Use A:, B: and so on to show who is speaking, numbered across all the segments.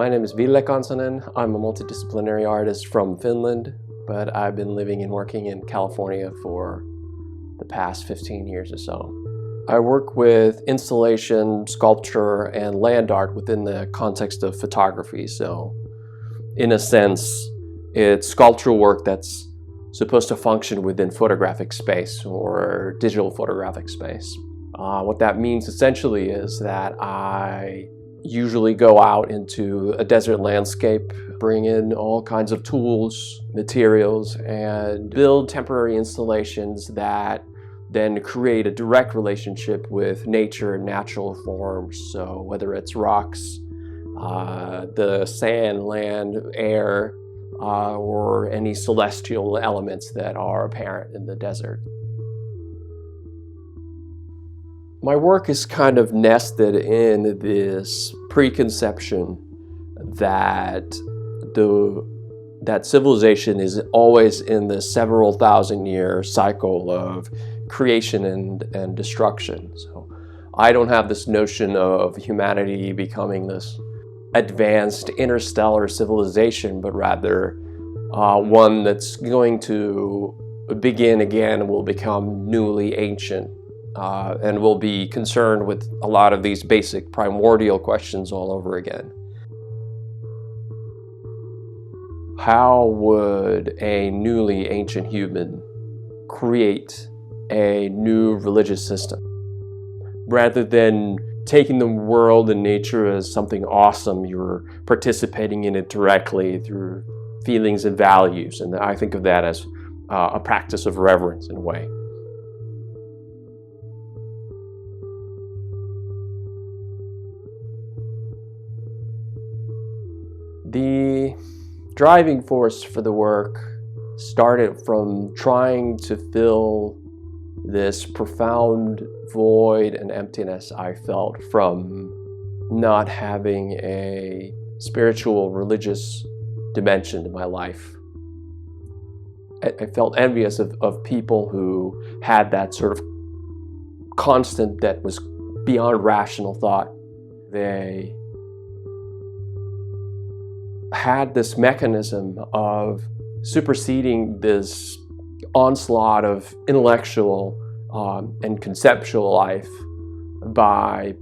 A: My name is Ville Kansanen. I'm a multidisciplinary artist from Finland, but I've been living and working in California for the past 15 years or so. I work with installation, sculpture, and land art within the context of photography. So, in a sense, it's sculptural work that's supposed to function within photographic space or digital photographic space. What that means essentially is that I usually go out into a desert landscape, bring in all kinds of tools, materials, and build temporary installations that then create a direct relationship with nature and natural forms. So whether it's rocks, the sand, land, air, or any celestial elements that are apparent in the desert. My work is kind of nested in this preconception that civilization is always in the several thousand-year cycle of creation and destruction. So I don't have this notion of humanity becoming this advanced interstellar civilization, but rather one that's going to begin again and will become newly ancient. And will be concerned with a lot of these basic primordial questions all over again. How would a newly ancient human create a new religious system? Rather than taking the world and nature as something awesome, you're participating in it directly through feelings and values. And I think of that as a practice of reverence in a way. The driving force for the work started from trying to fill this profound void and emptiness I felt from not having a spiritual, religious dimension to my life. I felt envious of people who had that sort of constant that was beyond rational thought. They had this mechanism of superseding this onslaught of intellectual and conceptual life by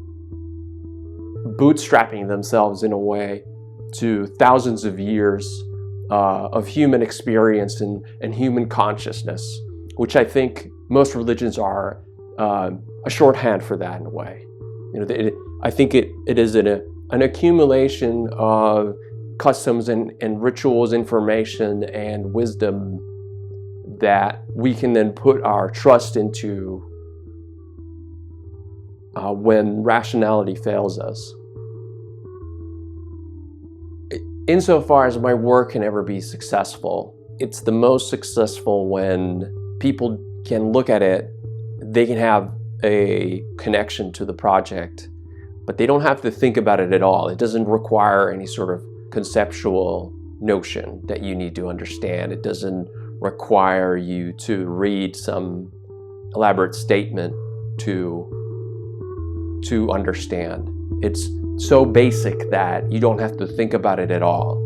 A: bootstrapping themselves in a way to thousands of years of human experience and human consciousness, which I think most religions are a shorthand for that in a way. I think it is an accumulation of customs and rituals, information and wisdom that we can then put our trust into when rationality fails us. Insofar as my work can ever be successful, it's the most successful when people can look at it, they can have a connection to the project, but they don't have to think about it at all. It doesn't require any sort of conceptual notion that you need to understand. It doesn't require you to read some elaborate statement to understand. It's so basic that you don't have to think about it at all.